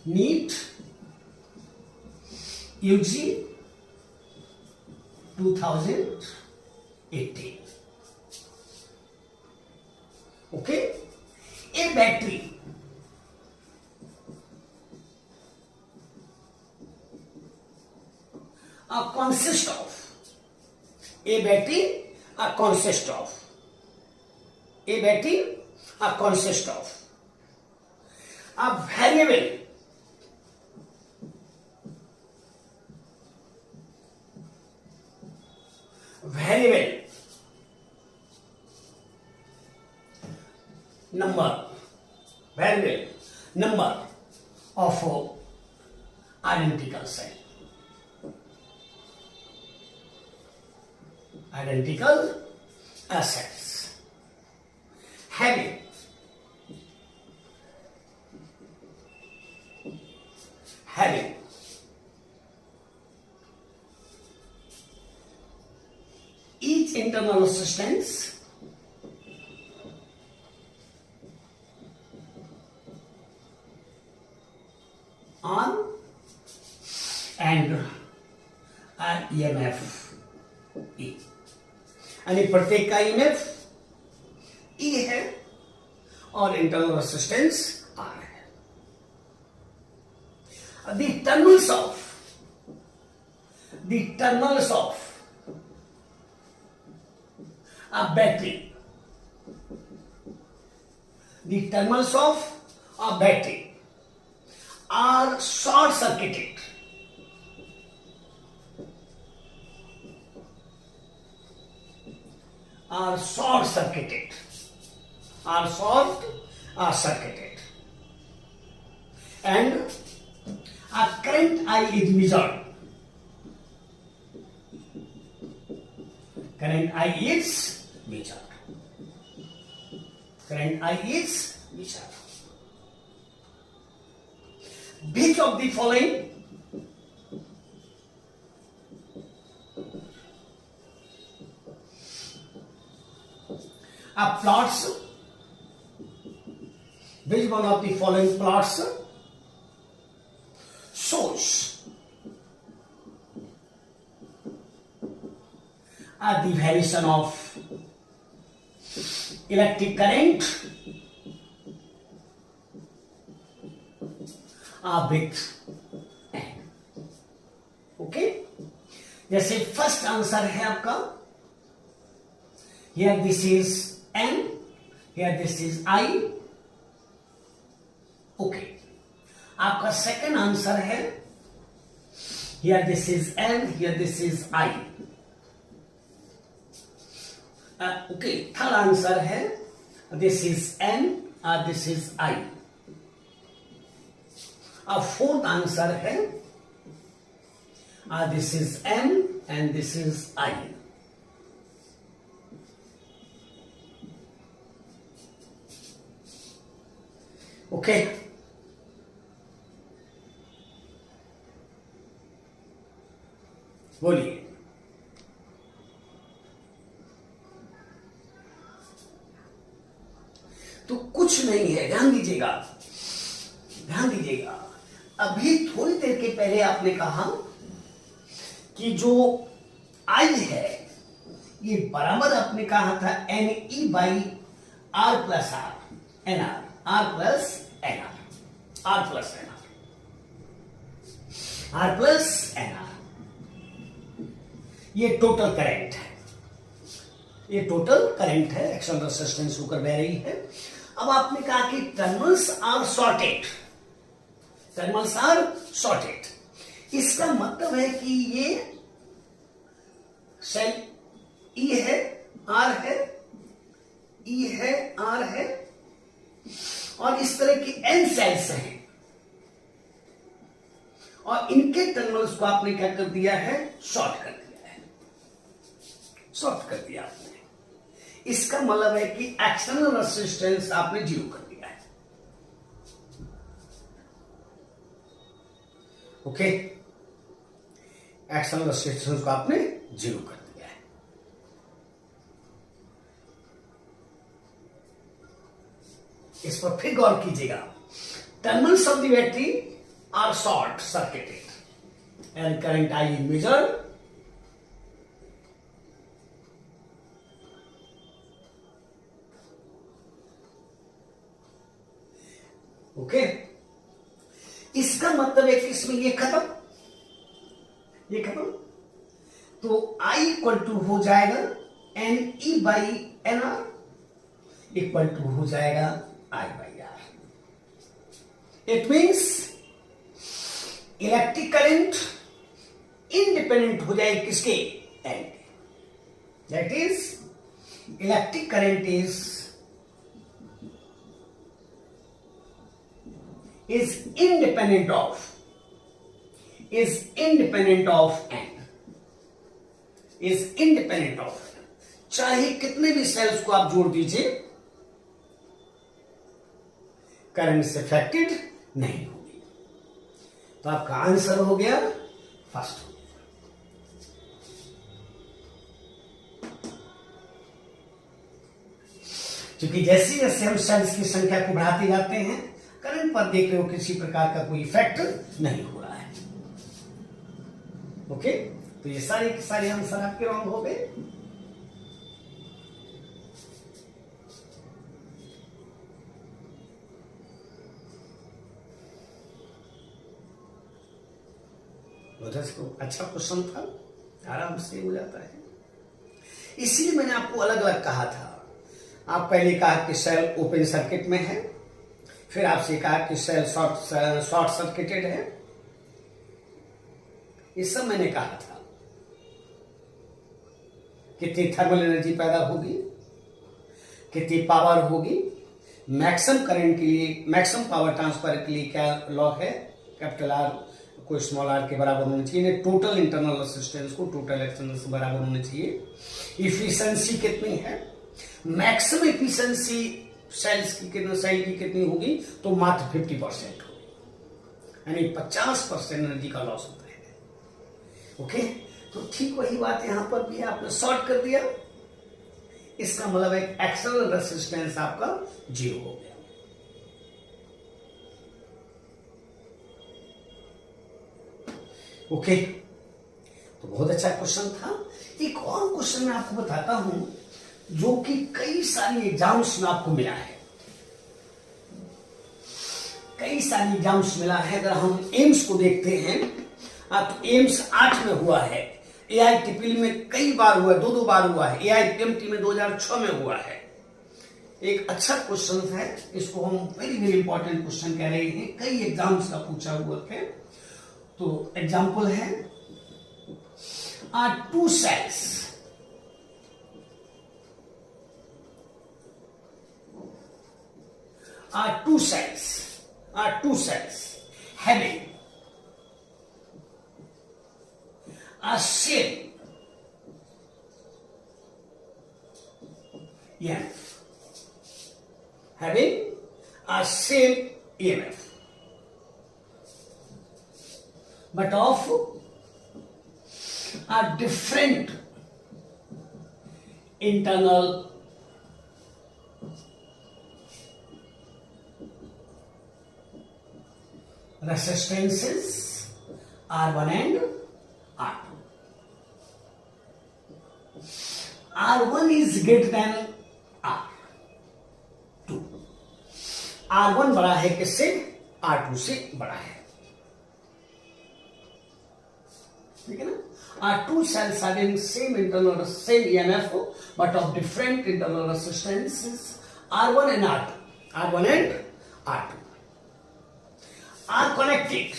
NEET UG 2018. Okay, a battery consists of a battery consists of a battery consists of a variable number of identical cells. Identical cells having each internal resistance on and EMF E, यानी प्रत्येक का EMF E है और internal resistance R है. The terminals of a battery, are short circuited. And a current I is measured. Current I is measured. Which of the following plots, which one of the following plots shows the variation of electric current with N. Okay, जैसे first answer है आपका, here this is N, here this is I. Okay, आपका second answer है here this is N, here this is I. Okay, third answer है this is N, this is I. अब fourth answer है this is N and this is I. Okay, बोलिए. तो कुछ नहीं है, ध्यान दीजिएगा. अभी थोड़ी देर के पहले आपने कहा कि जो I है ये बराबर आपने कहा था NE by R plus R, NR, R plus NR, R plus NR. ये टोटल करंट है, एक्सटर्नल रेजिस्टेंस होकर बह रही है. अब आपने कहा कि टर्मिनल्स आर शॉर्टेड. इसका मतलब है कि ये सेल E है, R है, और इस तरह की N सेल्स हैं और इनके टर्मिनल्स को आपने क्या कर दिया है, शॉर्ट कर दिया आपने. इसका मतलब है कि एक्सटर्नल रेजिस्टेंस आपने जीरो कर दिया है. ओके, एक्सटर्नल रेजिस्टेंस को आपने जीरो कर दिया है. इस पर फिर गौर कीजिएगा. Terminals of the battery are short circuited and current I is measured okay इसका मतलब है कि इसमें ये खत्म तो I इक्वल टू हो जाएगा N E by N R equal to हो जाएगा I by R it means electric current independent हो जाए किसके N that is electric current is independent of n is independent of चाहे कितने भी सेल्स को आप जोड़ दीजिए करंट से अफेक्टेड नहीं होगी तो आपका आंसर हो गया फर्स्ट क्योंकि जैसे जैसे हम सेल्स की संख्या को बढ़ाते जाते हैं करंट पर देख रहे हो किसी प्रकार का कोई इफेक्ट नहीं हो रहा है ओके तो ये सारे के सारे आंसर आपके रॉन्ग हो गए अच्छा क्वेश्चन था आराम से हो जाता है इसलिए मैंने आपको अलग अलग कहा था आप पहले कहा कि सेल ओपन सर्किट में है फिर आपसे कहा कि सेल शॉर्ट सर्किटेड है ये सब मैंने कहा था कितनी थर्मल एनर्जी पैदा होगी कितनी पावर होगी मैक्सिमम करंट के लिए मैक्सिमम पावर ट्रांसफर के लिए क्या लॉ है कैपिटल आर को स्मॉल आर के बराबर होना चाहिए टोटल इंटरनल रेसिस्टेंस को टोटल एक्सटर्नल से बराबर होना चाहिए इफिशिएंसी कितनी है मैक्सिमम इफिशिएंसी सेल की कितनी होगी तो मात्र 50% होगी यानी 50% एनर्जी का लॉस होता है ओके तो ठीक वही बात यहां पर भी आपने सॉर्ट कर दिया इसका मतलब है एक्सटर्नल रेसिस्टेंस आपका 0 हो गया ओके तो बहुत अच्छा क्वेश्चन था एक और क्वेश्चन मैं आपको बताता हूं जो कि कई सारी एग्जाम्स में आपको मिला है अगर हम एम्स को देखते हैं तो एम्स 8 में हुआ है AITPL में कई बार हुआ है दो बार हुआ है AIPMT में 2006 में हुआ है एक अच्छा क्वेश्चन है इसको हम वेरी वेरी इंपॉर्टेंट क्वेश्चन कह रहे हैं कई एग्जाम्स का पूछा हुआ है तो एग्जाम्पल है two cells two cells having a same EMF but of a different internal resistances R1 and R2. R1 is greater than R2. R1 बड़ा है किससे R2 से बड़ा है ठीक है ना two cells having same EMF but of different internal resistances R1 and R2 are connected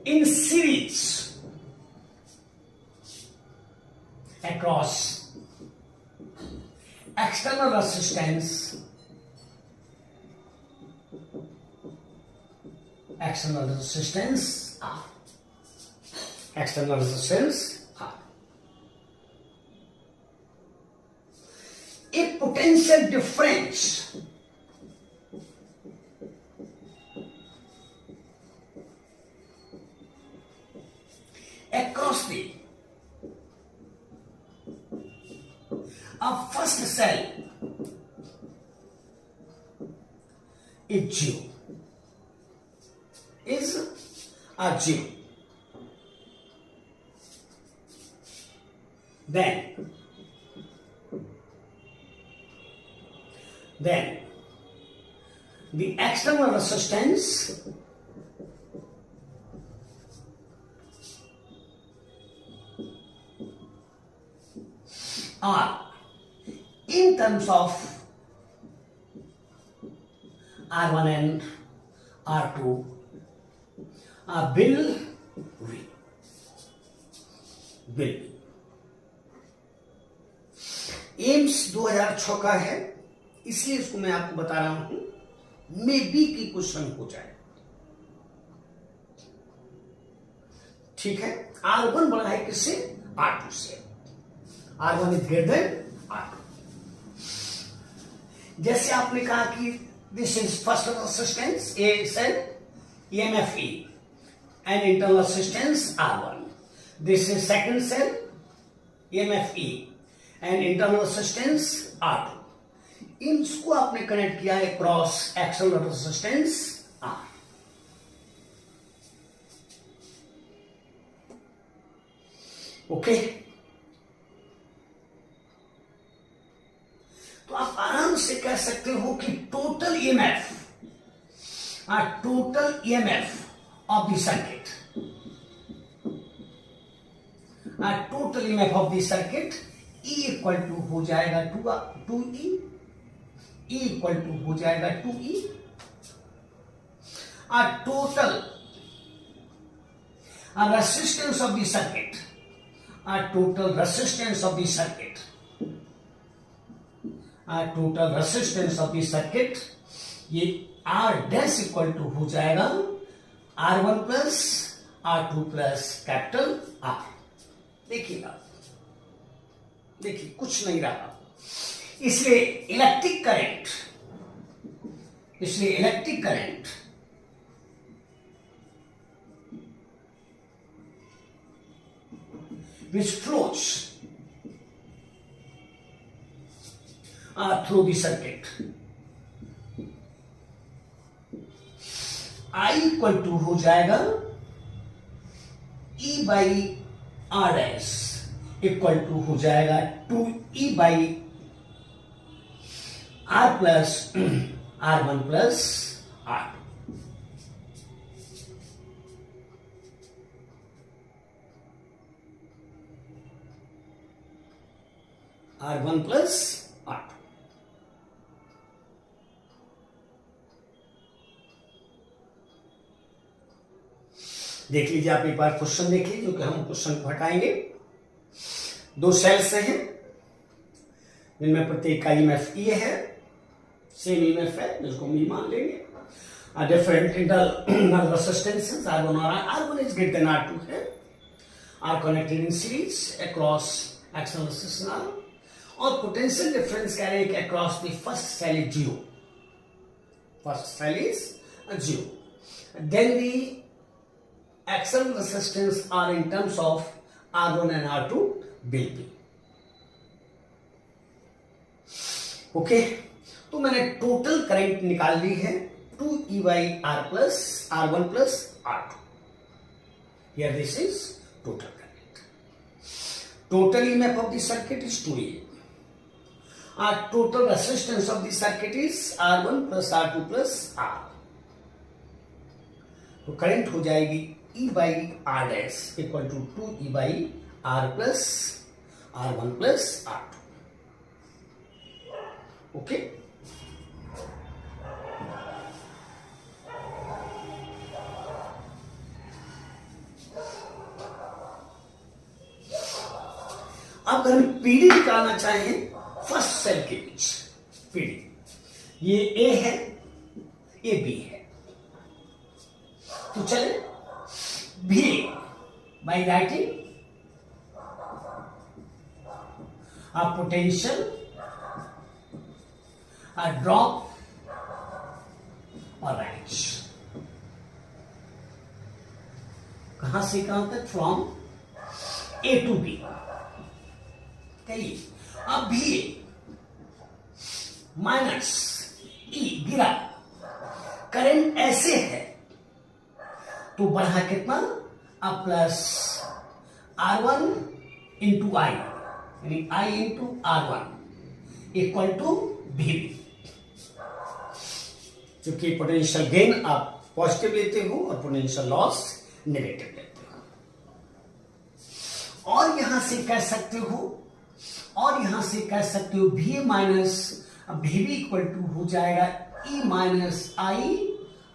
in series across external resistance R. A potential difference across the first cell is 0. Is a 0. Then the external resistance R in terms of R1 and R2 will be AIIMS 2006 का है, इसलिए इसको मैं आपको बता रहा हूं, may be की क्वेश्चन हो जाए। ठीक है, R1 बड़ा है किससे? R2 से। R1 is greater than R2। जैसे आपने कहा कि this is first resistance a cell EMF E and internal resistance R1. This is second cell EMF E and internal resistance R2. इसको आपने कनेक्ट किया है cross external resistance R. Okay, तो आप आराम से कह सकते हो कि total EMF of the circuit, total EMF of the circuit E equal to हो जाएगा 2E, E इक्वल टू हो जाएगा 2E। Total resistance of the circuit, total resistance of the circuit, ये R डैश इक्वल टू हो जाएगा R1 plus R2 plus capital R। देखिएगा, देखिए कुछ नहीं रहा, इसलिए electric current which flows through the circuit, I equal to हो जाएगा E by R as equal to हो जाएगा 2E by R plus R1 plus R2। R1 plus R2। देख लीजिए, आप एक बार क्वेश्चन देखिए, जो कि हम क्वेश्चन को हटाएंगे। दो सेल्स हैं जिनमें प्रत्येक का EMF E है, सेम EMF है जिसको हम E मान लेंगे। डिफरेंट इंटरनल रेजिस्टेंसेस R1 और R1 is greater than R2 है, are connected in series across external resistance R, और पोटेंशियल डिफरेंस कह रहे हैं कि across the first cell is 0, then the external resistance are in terms of R1 and R2 will be। Okay, तो मैंने total current निकाल ली है 2E by R plus R1 plus R2। Here this is total current। Total EMF of the circuit is 2E। Total resistance of the circuit is R1 plus R2 plus R। तो current हो जाएगी E by R dash equal to 2E by R plus R1 plus R2। Okay, अब अगर हम PD निकालना चाहें first cell के बीच, PD ये ए है, ये बी है, तो चले V by writing a potential, a drop or range। कहां से कहां तक? From A to B। कहिए, अब V माइनस E गिरा, करंट ऐसे है तो बढ़ा कितना, अब प्लस R1 इंटू आई, यानी I into R1 equal to VB। क्योंकि पोटेंशियल गेन आप पॉजिटिव लेते हो और पोटेंशियल लॉस नेगेटिव लेते हो। और यहां से कह सकते हो V minus VB equal to हो जाएगा E minus I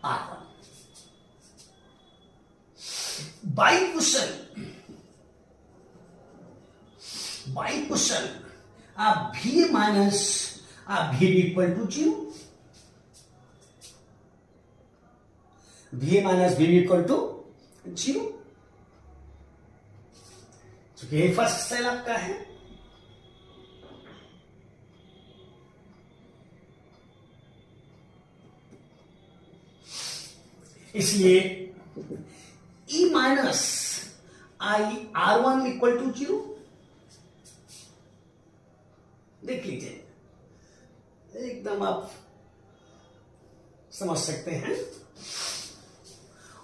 R1। By question आप V minus VB equal to 0, V minus VB equal to 0, क्योंकि ये फर्स्ट सेल आपका है। इसलिए E minus I R1 equal to 0। देख लीजिए, एकदम आप समझ सकते हैं।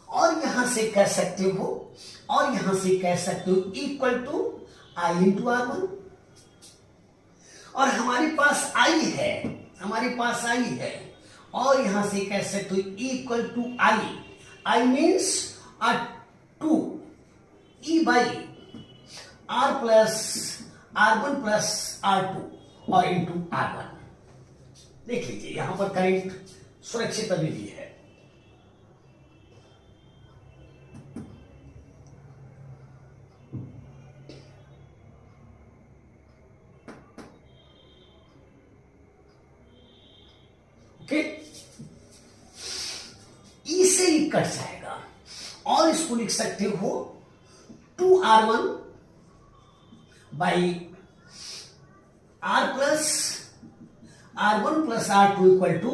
और यहां से कह सकते हो equal to I into R1। और हमारे पास आई है, और यहां से कह सकते हो equal to I means 2 E by R plus R1 plus R2 और इंटू R1। देख लीजिए यहां पर करंट सुरक्षित अभी भी है। ओके, ई से ही कट जाएगा और इसको लिख सकते हो 2R1 by R plus R1 plus R2 equal to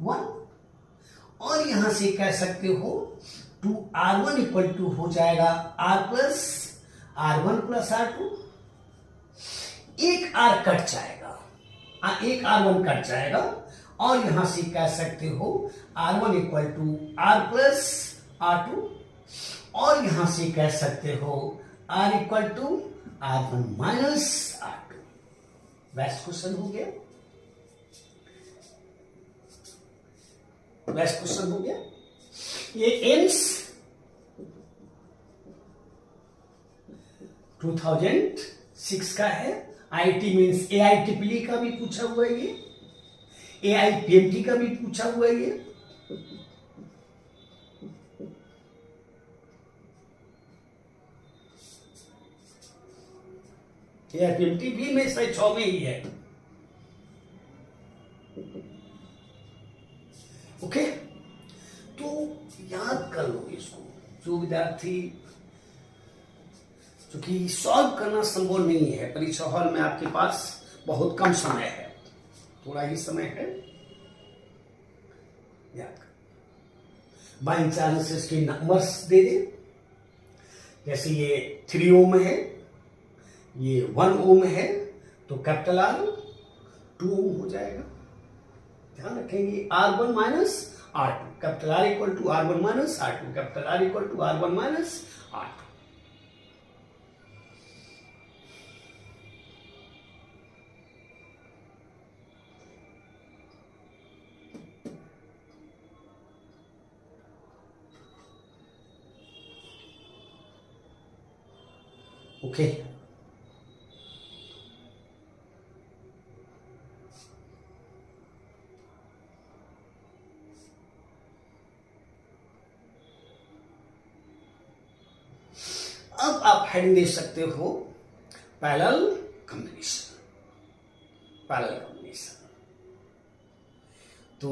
1। और यहां से कह सकते हो 2R1 इक्वल टू हो जाएगा R plus R1 plus R2। एक R कट जाएगा, एक R1 कट जाएगा और यहां से कह सकते हो R1 equal to R plus R2। और यहां से कह सकते हो R equal to R1 minus R2। Best question हो गया, ये एम्स 2006 का है। IIT मीन्स AITPL का भी पूछा हुआ है, ये AIPMT का भी पूछा हुआ है। ये AIPMT भी में से 6 में ही है। ओके, तो याद कर लो इसको, जो विद्यार्थी, क्योंकि सॉल्व करना संभव नहीं है। परीक्षा हॉल में आपके पास बहुत कम समय है, थोड़ा ही समय है। बाई चांस इसके नंबर्स दे दे, जैसे ये 3 ओम है, ये 1 ओम है, तो कैपिटल R 2 ओम हो जाएगा। ध्यान रखेंगे R1 minus R2, capital R equal to R1 minus R2, capital R equal to R1 minus R2। Okay, अब आप हेडिंग दे सकते हो पैरेलल कॉम्बिनेशन। तो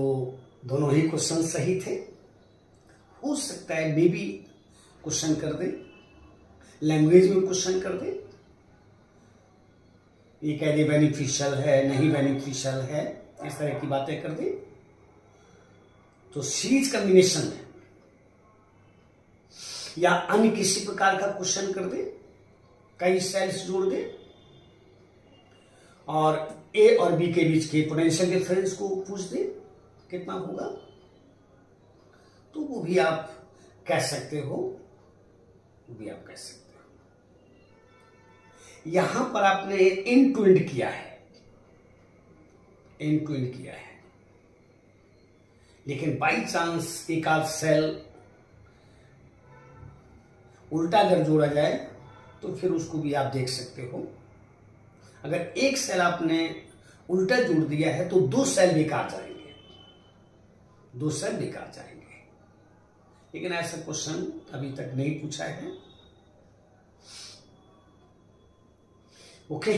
दोनों ही क्वेश्चन सही थे। हो सकता है मे बी क्वेश्चन कर दे, लैंग्वेज में क्वेश्चन कर दे, ये कह दे बेनिफिशियल है, नहीं बेनिफिशियल है, इस तरह की बातें कर दे। तो सीरीज कॉम्बिनेशन में या अन्य किसी प्रकार का क्वेश्चन कर दे, कई सेल्स जोड़ दे और ए और बी के बीच के पोटेंशियल डिफरेंस को पूछ दे कितना होगा, तो वो भी आप कह सकते हो, वो भी आप कह सकते हो। यहां पर आपने इन टू इंड किया है, इन टू इंड किया है, लेकिन बाई चांस एक आध सेल उल्टा अगर जोड़ा जाए तो फिर उसको भी आप देख सकते हो। अगर एक सेल आपने उल्टा जोड़ दिया है तो 2 सेल बेकार जाएंगे, 2 सेल बेकार जाएंगे। लेकिन ऐसा क्वेश्चन अभी तक नहीं पूछा है। ओके।